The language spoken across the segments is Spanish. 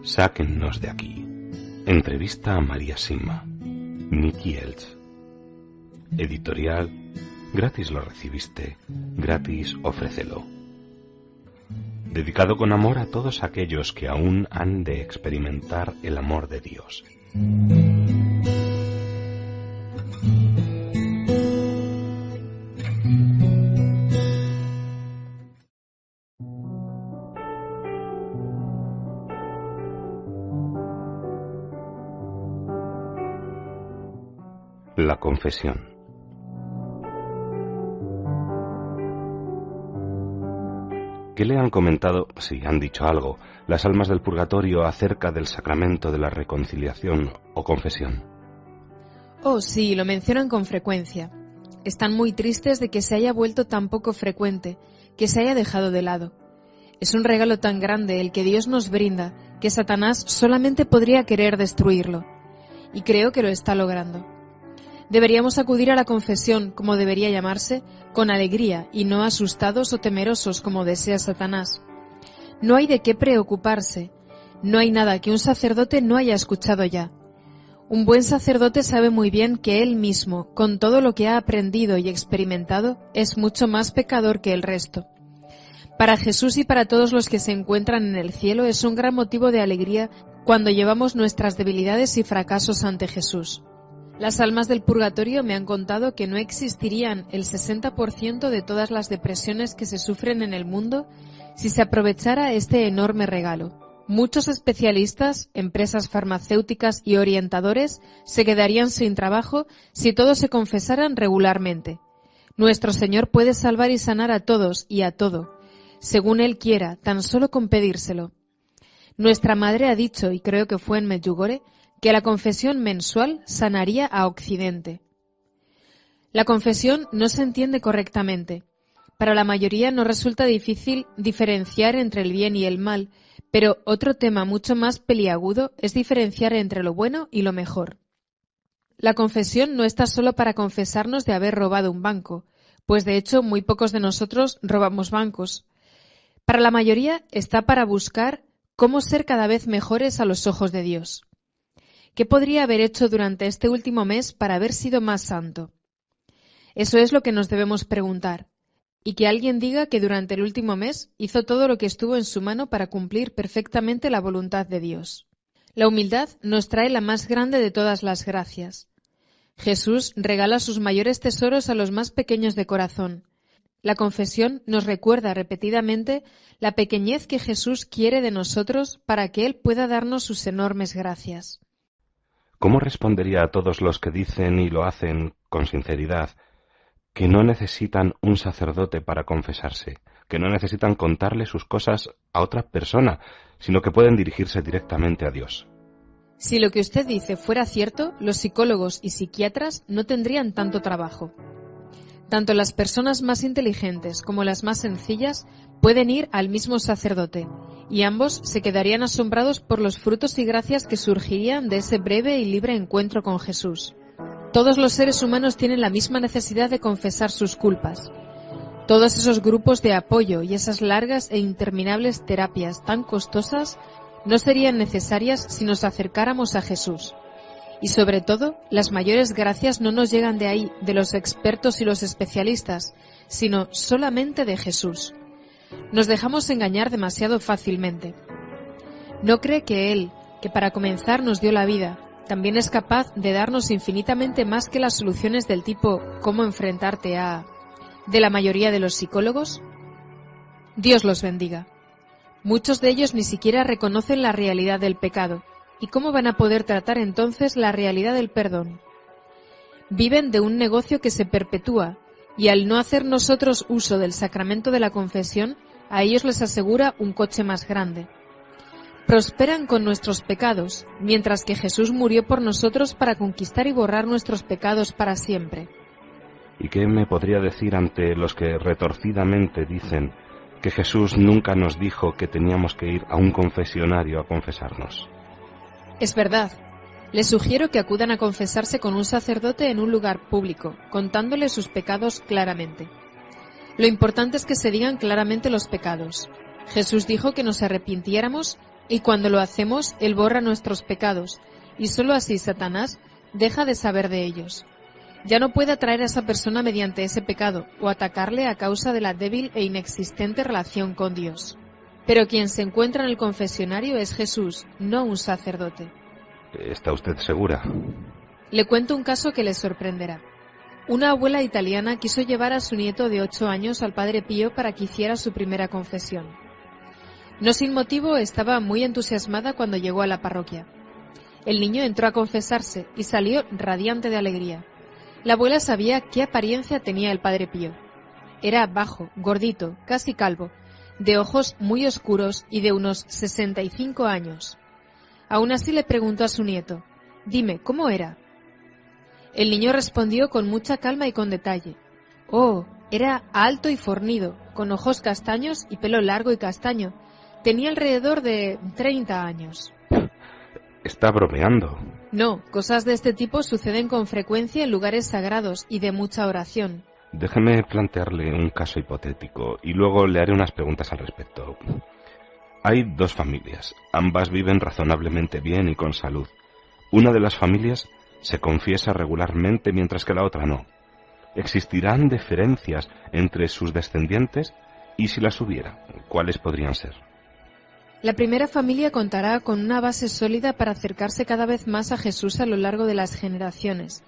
Sáquennos de aquí. Entrevista a María Simma. Nicky Elch. Editorial. Gratis lo recibiste, gratis ofrécelo. Dedicado con amor a todos aquellos que aún han de experimentar el amor de Dios. La confesión. ¿Qué le han comentado, si han dicho algo, las almas del purgatorio acerca del sacramento de la reconciliación o confesión? Oh, sí, lo mencionan con frecuencia. Están muy tristes de que se haya vuelto tan poco frecuente, que se haya dejado de lado. Es un regalo tan grande el que Dios nos brinda, que Satanás solamente podría querer destruirlo. Y creo que lo está logrando. Deberíamos acudir a la confesión, como debería llamarse, con alegría y no asustados o temerosos como desea Satanás. No hay de qué preocuparse, no hay nada que un sacerdote no haya escuchado ya. Un buen sacerdote sabe muy bien que él mismo, con todo lo que ha aprendido y experimentado, es mucho más pecador que el resto. Para Jesús y para todos los que se encuentran en el cielo es un gran motivo de alegría cuando llevamos nuestras debilidades y fracasos ante Jesús. Las almas del purgatorio me han contado que no existirían el 60% de todas las depresiones que se sufren en el mundo si se aprovechara este enorme regalo. Muchos especialistas, empresas farmacéuticas y orientadores se quedarían sin trabajo si todos se confesaran regularmente. Nuestro Señor puede salvar y sanar a todos y a todo, según Él quiera, tan solo con pedírselo. Nuestra Madre ha dicho, y creo que fue en Medjugorje, que la confesión mensual sanaría a Occidente. La confesión no se entiende correctamente. Para la mayoría nos resulta difícil diferenciar entre el bien y el mal, pero otro tema mucho más peliagudo es diferenciar entre lo bueno y lo mejor. La confesión no está solo para confesarnos de haber robado un banco, pues de hecho muy pocos de nosotros robamos bancos. Para la mayoría está para buscar cómo ser cada vez mejores a los ojos de Dios. ¿Qué podría haber hecho durante este último mes para haber sido más santo? Eso es lo que nos debemos preguntar. Y que alguien diga que durante el último mes hizo todo lo que estuvo en su mano para cumplir perfectamente la voluntad de Dios. La humildad nos trae la más grande de todas las gracias. Jesús regala sus mayores tesoros a los más pequeños de corazón. La confesión nos recuerda repetidamente la pequeñez que Jesús quiere de nosotros para que Él pueda darnos sus enormes gracias. ¿Cómo respondería a todos los que dicen y lo hacen con sinceridad que no necesitan un sacerdote para confesarse, que no necesitan contarle sus cosas a otra persona, sino que pueden dirigirse directamente a Dios? Si lo que usted dice fuera cierto, los psicólogos y psiquiatras no tendrían tanto trabajo. Tanto las personas más inteligentes como las más sencillas pueden ir al mismo sacerdote, y ambos se quedarían asombrados por los frutos y gracias que surgirían de ese breve y libre encuentro con Jesús. Todos los seres humanos tienen la misma necesidad de confesar sus culpas. Todos esos grupos de apoyo y esas largas e interminables terapias tan costosas no serían necesarias si nos acercáramos a Jesús. Y sobre todo, las mayores gracias no nos llegan de ahí, de los expertos y los especialistas, sino solamente de Jesús. Nos dejamos engañar demasiado fácilmente. ¿No cree que Él, que para comenzar nos dio la vida, también es capaz de darnos infinitamente más que las soluciones del tipo «¿cómo enfrentarte a...» de la mayoría de los psicólogos? Dios los bendiga. Muchos de ellos ni siquiera reconocen la realidad del pecado. ¿Y cómo van a poder tratar entonces la realidad del perdón? Viven de un negocio que se perpetúa, y al no hacer nosotros uso del sacramento de la confesión, a ellos les asegura un coche más grande. Prosperan con nuestros pecados, mientras que Jesús murió por nosotros para conquistar y borrar nuestros pecados para siempre. ¿Y qué me podría decir ante los que retorcidamente dicen que Jesús nunca nos dijo que teníamos que ir a un confesionario a confesarnos? Es verdad, Les sugiero que acudan a confesarse con un sacerdote en un lugar público, contándole sus pecados claramente. Lo importante es que se digan claramente los pecados. Jesús dijo que nos arrepintiéramos y cuando lo hacemos, Él borra nuestros pecados y sólo así Satanás deja de saber de ellos. Ya no puede atraer a esa persona mediante ese pecado o atacarle a causa de la débil e inexistente relación con Dios. Pero quien se encuentra en el confesionario es Jesús, no un sacerdote. ¿Está usted segura? Le cuento un caso que le sorprenderá. Una abuela italiana quiso llevar a su nieto de 8 años al Padre Pío para que hiciera su primera confesión. No sin motivo estaba muy entusiasmada cuando llegó a la parroquia. El niño entró a confesarse y salió radiante de alegría. La abuela sabía qué apariencia tenía el Padre Pío. Era bajo, gordito, casi calvo, de ojos muy oscuros y de unos 65 años. Aún así le preguntó a su nieto: «Dime, ¿cómo era?». El niño respondió con mucha calma y con detalle: «Oh, era alto y fornido, con ojos castaños y pelo largo y castaño. Tenía alrededor de 30 años». Está bromeando. No, cosas de este tipo suceden con frecuencia en lugares sagrados y de mucha oración. Déjeme plantearle un caso hipotético y luego le haré unas preguntas al respecto. Hay dos familias, ambas viven razonablemente bien y con salud. Una de las familias se confiesa regularmente mientras que la otra no. ¿Existirán diferencias entre sus descendientes? Y si las hubiera, ¿cuáles podrían ser? La primera familia contará con una base sólida para acercarse cada vez más a Jesús a lo largo de las generaciones,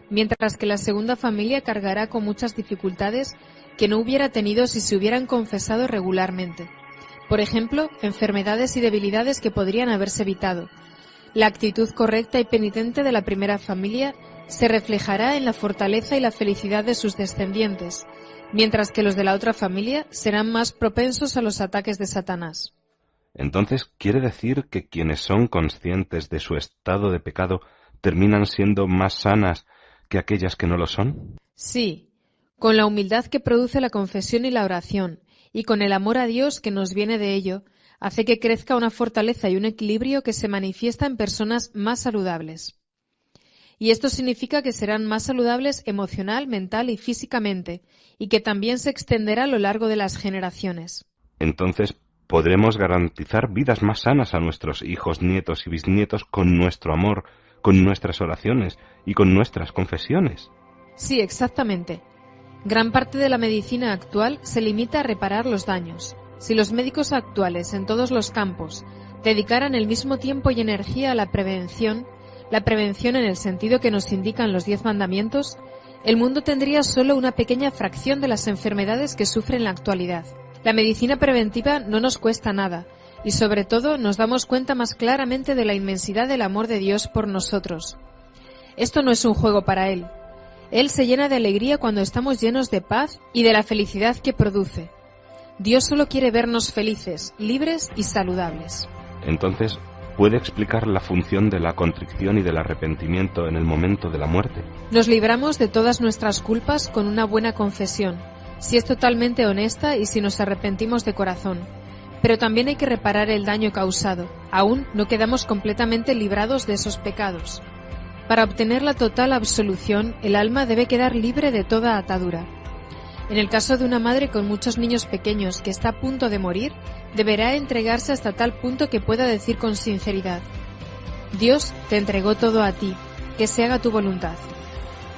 mientras que la segunda familia cargará con muchas dificultades que no hubiera tenido si se hubieran confesado regularmente. Por ejemplo, enfermedades y debilidades que podrían haberse evitado. La actitud correcta y penitente de la primera familia se reflejará en la fortaleza y la felicidad de sus descendientes, mientras que los de la otra familia serán más propensos a los ataques de Satanás. Entonces, ¿quiere decir que quienes son conscientes de su estado de pecado terminan siendo más sanas que aquellas que no lo son? Sí, con la humildad que produce la confesión y la oración, y con el amor a Dios que nos viene de ello, hace que crezca una fortaleza y un equilibrio que se manifiesta en personas más saludables. Y esto significa que serán más saludables emocional, mental y físicamente, y que también se extenderá a lo largo de las generaciones. Entonces, podremos garantizar vidas más sanas a nuestros hijos, nietos y bisnietos con nuestro amor, con nuestras oraciones y con nuestras confesiones. Sí, exactamente. Gran parte de la medicina actual se limita a reparar los daños. Si los médicos actuales en todos los campos dedicaran el mismo tiempo y energía a la prevención en el sentido que nos indican los 10 mandamientos, el mundo tendría solo una pequeña fracción de las enfermedades que sufre en la actualidad. La medicina preventiva no nos cuesta nada y sobre todo nos damos cuenta más claramente de la inmensidad del amor de Dios por nosotros. Esto no es un juego para Él. Él se llena de alegría cuando estamos llenos de paz y de la felicidad que produce. Dios solo quiere vernos felices, libres y saludables. Entonces, ¿puede explicar la función de la contrición y del arrepentimiento en el momento de la muerte? Nos libramos de todas nuestras culpas con una buena confesión, si es totalmente honesta y si nos arrepentimos de corazón. Pero también hay que reparar el daño causado. Aún no quedamos completamente librados de esos pecados. Para obtener la total absolución, el alma debe quedar libre de toda atadura. En el caso de una madre con muchos niños pequeños que está a punto de morir, deberá entregarse hasta tal punto que pueda decir con sinceridad: Dios te entregó todo a ti, que se haga tu voluntad.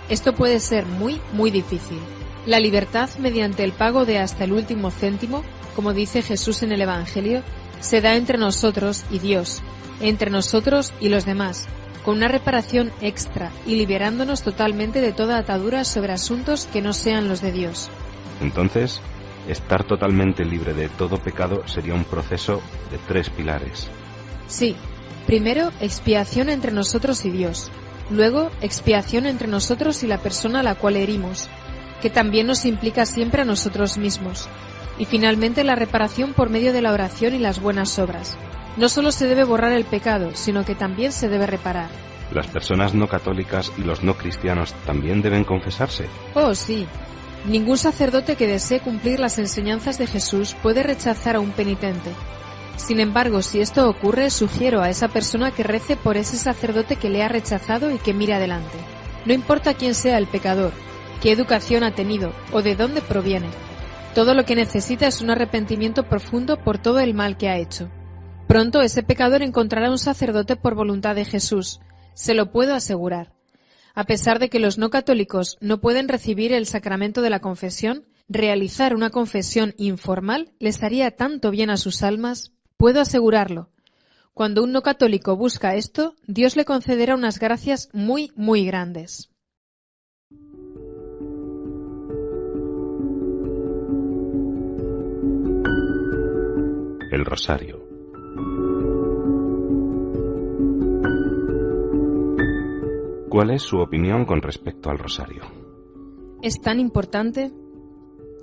Esto puede ser muy, muy difícil. La libertad mediante el pago de hasta el último céntimo, como dice Jesús en el Evangelio, se da entre nosotros y Dios, entre nosotros y los demás, con una reparación extra y liberándonos totalmente de toda atadura sobre asuntos que no sean los de Dios. Entonces, estar totalmente libre de todo pecado sería un proceso de 3 pilares. Sí. Primero, expiación entre nosotros y Dios. Luego, expiación entre nosotros y la persona a la cual herimos, que también nos implica siempre a nosotros mismos. Y finalmente, la reparación por medio de la oración y las buenas obras. No solo se debe borrar el pecado, sino que también se debe reparar. ¿Las personas no católicas y los no cristianos también deben confesarse? Oh, sí. Ningún sacerdote que desee cumplir las enseñanzas de Jesús puede rechazar a un penitente. Sin embargo, si esto ocurre, sugiero a esa persona que rece por ese sacerdote que le ha rechazado y que mire adelante. No importa quién sea el pecador, qué educación ha tenido o de dónde proviene. Todo lo que necesita es un arrepentimiento profundo por todo el mal que ha hecho. Pronto ese pecador encontrará un sacerdote por voluntad de Jesús, se lo puedo asegurar. A pesar de que los no católicos no pueden recibir el sacramento de la confesión, realizar una confesión informal les haría tanto bien a sus almas, puedo asegurarlo. Cuando un no católico busca esto, Dios le concederá unas gracias muy, muy grandes. El rosario. ¿Cuál es su opinión con respecto al rosario? ¿Es tan importante?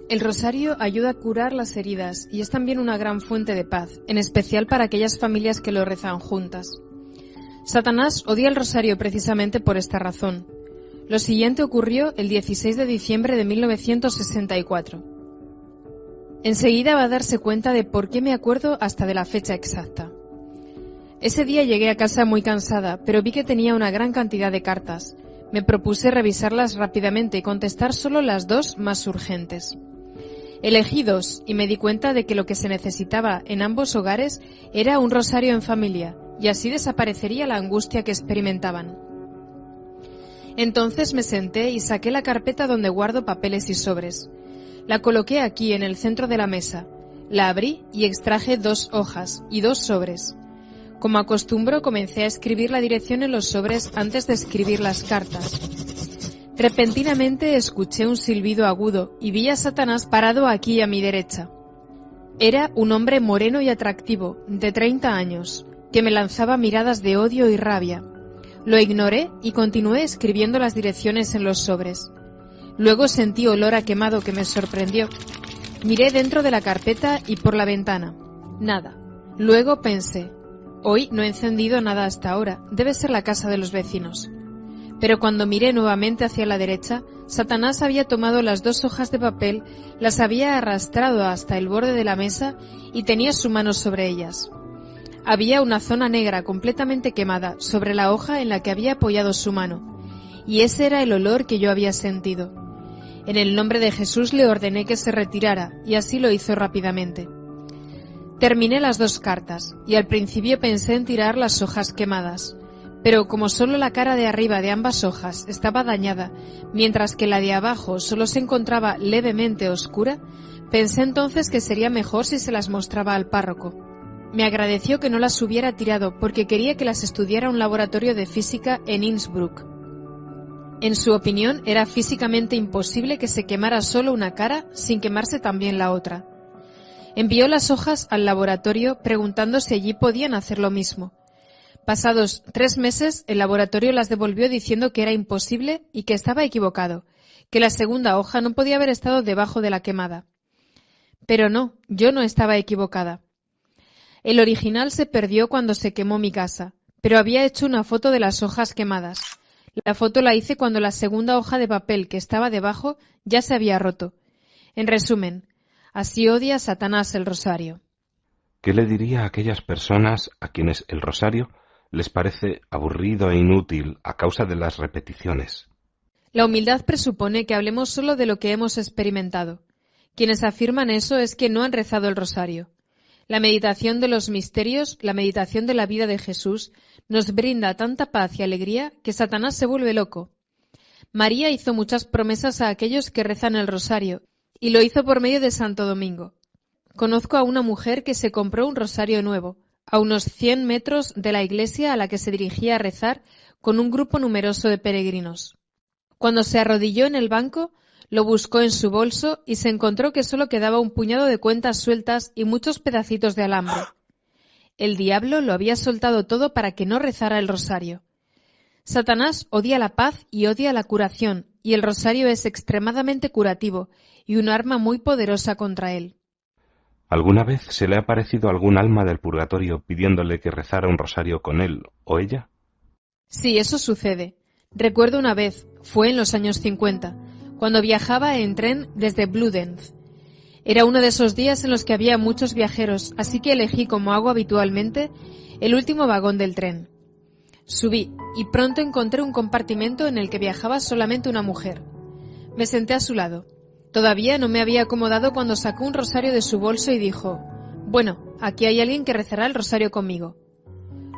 El rosario ayuda a curar las heridas y es también una gran fuente de paz, en especial para aquellas familias que lo rezan juntas. Satanás odia el rosario precisamente por esta razón. Lo siguiente ocurrió el 16 de diciembre de 1964. Enseguida va a darse cuenta de por qué me acuerdo hasta de la fecha exacta. Ese día llegué a casa muy cansada, pero vi que tenía una gran cantidad de cartas. Me propuse revisarlas rápidamente y contestar solo las 2 más urgentes. Elegí 2 y me di cuenta de que lo que se necesitaba en ambos hogares era un rosario en familia, y así desaparecería la angustia que experimentaban. Entonces me senté y saqué la carpeta donde guardo papeles y sobres. La coloqué aquí en el centro de la mesa, la abrí y extraje 2 hojas y 2 sobres. Como acostumbro, comencé a escribir la dirección en los sobres antes de escribir las cartas. Repentinamente escuché un silbido agudo y vi a Satanás parado aquí a mi derecha. Era un hombre moreno y atractivo, de 30 años, que me lanzaba miradas de odio y rabia. Lo ignoré y continué escribiendo las direcciones en los sobres. Luego sentí olor a quemado que me sorprendió. Miré dentro de la carpeta y por la ventana. Nada. Luego pensé, hoy no he encendido nada hasta ahora, debe ser la casa de los vecinos. Pero cuando miré nuevamente hacia la derecha, Satanás había tomado las 2 hojas de papel, las había arrastrado hasta el borde de la mesa y tenía su mano sobre ellas. Había una zona negra completamente quemada sobre la hoja en la que había apoyado su mano, y ese era el olor que yo había sentido. En el nombre de Jesús le ordené que se retirara, y así lo hizo rápidamente. Terminé las 2 cartas, y al principio pensé en tirar las hojas quemadas, pero como solo la cara de arriba de ambas hojas estaba dañada, mientras que la de abajo solo se encontraba levemente oscura, pensé entonces que sería mejor si se las mostraba al párroco. Me agradeció que no las hubiera tirado porque quería que las estudiara un laboratorio de física en Innsbruck. En su opinión, era físicamente imposible que se quemara solo una cara sin quemarse también la otra. Envió las hojas al laboratorio preguntando si allí podían hacer lo mismo. Pasados 3 meses, el laboratorio las devolvió diciendo que era imposible y que estaba equivocado, que la segunda hoja no podía haber estado debajo de la quemada. Pero no, yo no estaba equivocada. El original se perdió cuando se quemó mi casa, pero había hecho una foto de las hojas quemadas. La foto la hice cuando la segunda hoja de papel que estaba debajo ya se había roto. En resumen, así odia Satanás el rosario. ¿Qué le diría a aquellas personas a quienes el rosario les parece aburrido e inútil a causa de las repeticiones? La humildad presupone que hablemos solo de lo que hemos experimentado. Quienes afirman eso es que no han rezado el rosario. La meditación de los misterios, la meditación de la vida de Jesús, nos brinda tanta paz y alegría que Satanás se vuelve loco. María hizo muchas promesas a aquellos que rezan el rosario, y lo hizo por medio de Santo Domingo. Conozco a una mujer que se compró un rosario nuevo, a unos 100 metros de la iglesia a la que se dirigía a rezar con un grupo numeroso de peregrinos. Cuando se arrodilló en el banco, lo buscó en su bolso y se encontró que solo quedaba un puñado de cuentas sueltas y muchos pedacitos de alambre. El diablo lo había soltado todo para que no rezara el rosario. Satanás odia la paz y odia la curación, y el rosario es extremadamente curativo y un arma muy poderosa contra él. ¿Alguna vez se le ha aparecido algún alma del purgatorio pidiéndole que rezara un rosario con él o ella? Sí, eso sucede. Recuerdo una vez, fue en los años 50, cuando viajaba en tren desde Bludenz. Era uno de esos días en los que había muchos viajeros, así que elegí, como hago habitualmente, el último vagón del tren. Subí y pronto encontré un compartimento en el que viajaba solamente una mujer. Me senté a su lado. Todavía no me había acomodado cuando sacó un rosario de su bolso y dijo: «Bueno, aquí hay alguien que rezará el rosario conmigo».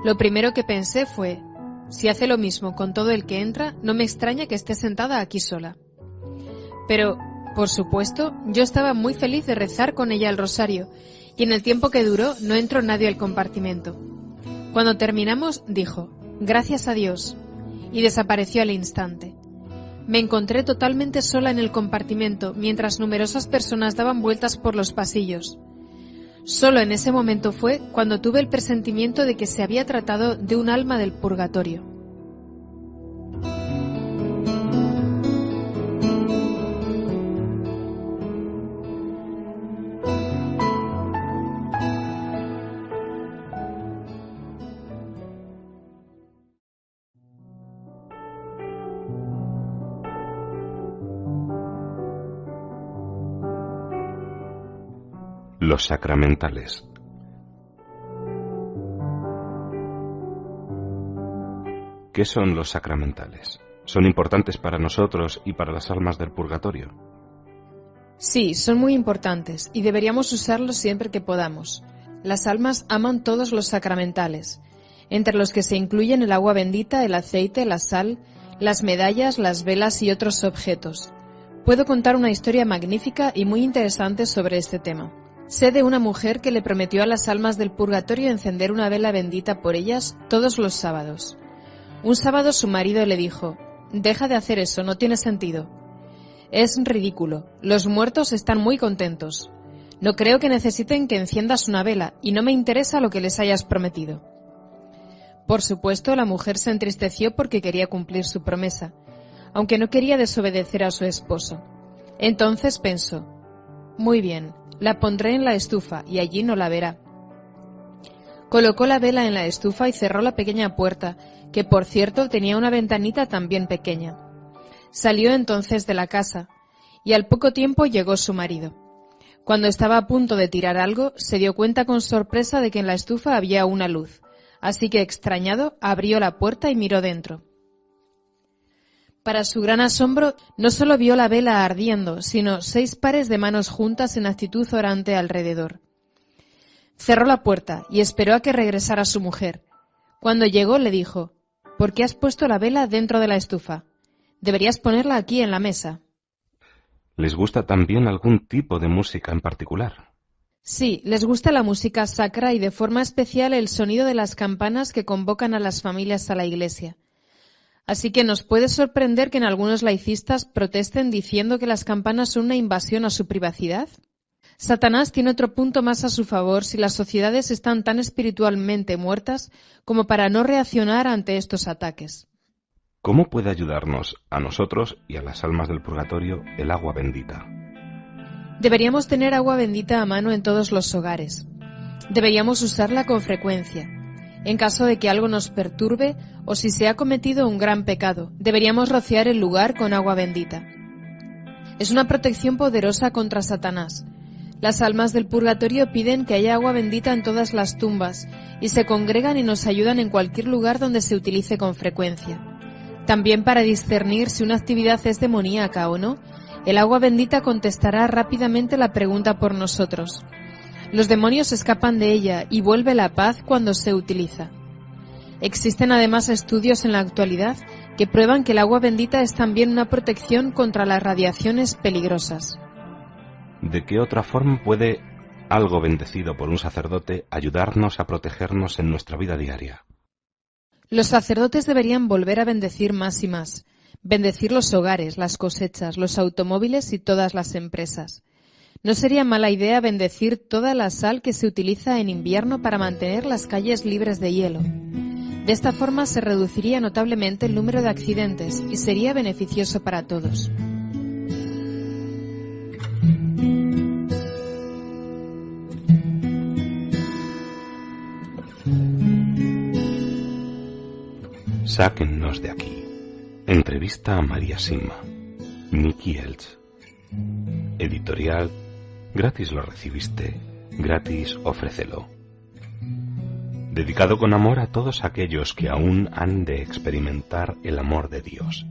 Lo primero que pensé fue: si hace lo mismo con todo el que entra, no me extraña que esté sentada aquí sola. Pero, por supuesto, yo estaba muy feliz de rezar con ella el rosario, y en el tiempo que duró no entró nadie al compartimento. Cuando terminamos, dijo: «Gracias a Dios», y desapareció al instante. Me encontré totalmente sola en el compartimento, mientras numerosas personas daban vueltas por los pasillos. Solo en ese momento fue cuando tuve el presentimiento de que se había tratado de un alma del purgatorio. Los sacramentales. ¿Qué son los sacramentales? ¿Son importantes para nosotros y para las almas del purgatorio? Sí, son muy importantes y deberíamos usarlos siempre que podamos. Las almas aman todos los sacramentales, entre los que se incluyen el agua bendita, el aceite, la sal, las medallas, las velas y otros objetos. Puedo contar una historia magnífica y muy interesante sobre este tema. Sé de una mujer que le prometió a las almas del purgatorio encender una vela bendita por ellas todos los sábados. Un sábado su marido le dijo: «Deja de hacer eso, no tiene sentido. Es ridículo, los muertos están muy contentos. No creo que necesiten que enciendas una vela y no me interesa lo que les hayas prometido». Por supuesto, la mujer se entristeció porque quería cumplir su promesa, aunque no quería desobedecer a su esposo. Entonces pensó: «Muy bien, la pondré en la estufa y allí no la verá». Colocó la vela en la estufa y cerró la pequeña puerta, que por cierto tenía una ventanita también pequeña. Salió entonces de la casa, y al poco tiempo llegó su marido. Cuando estaba a punto de tirar algo, se dio cuenta con sorpresa de que en la estufa había una luz, así que extrañado abrió la puerta y miró dentro. Para su gran asombro, no solo vio la vela ardiendo, sino 6 pares de manos juntas en actitud orante alrededor. Cerró la puerta y esperó a que regresara su mujer. Cuando llegó le dijo: «¿Por qué has puesto la vela dentro de la estufa? Deberías ponerla aquí en la mesa». ¿Les gusta también algún tipo de música en particular? Sí, les gusta la música sacra y de forma especial el sonido de las campanas que convocan a las familias a la iglesia. Así que nos puede sorprender que en algunos laicistas protesten diciendo que las campanas son una invasión a su privacidad. Satanás tiene otro punto más a su favor si las sociedades están tan espiritualmente muertas como para no reaccionar ante estos ataques. ¿Cómo puede ayudarnos, a nosotros y a las almas del purgatorio, el agua bendita? Deberíamos tener agua bendita a mano en todos los hogares. Deberíamos usarla con frecuencia. En caso de que algo nos perturbe o si se ha cometido un gran pecado, deberíamos rociar el lugar con agua bendita. Es una protección poderosa contra Satanás. Las almas del purgatorio piden que haya agua bendita en todas las tumbas y se congregan y nos ayudan en cualquier lugar donde se utilice con frecuencia. También para discernir si una actividad es demoníaca o no, el agua bendita contestará rápidamente la pregunta por nosotros. Los demonios escapan de ella y vuelve la paz cuando se utiliza. Existen además estudios en la actualidad que prueban que el agua bendita es también una protección contra las radiaciones peligrosas. ¿De qué otra forma puede algo bendecido por un sacerdote ayudarnos a protegernos en nuestra vida diaria? Los sacerdotes deberían volver a bendecir más y más. Bendecir los hogares, las cosechas, los automóviles y todas las empresas. No sería mala idea bendecir toda la sal que se utiliza en invierno para mantener las calles libres de hielo. De esta forma se reduciría notablemente el número de accidentes y sería beneficioso para todos. Sáquennos de aquí. Entrevista a María Sima. Miki Elch. Editorial Gratis lo recibiste, gratis ofrécelo. Dedicado con amor a todos aquellos que aún han de experimentar el amor de Dios.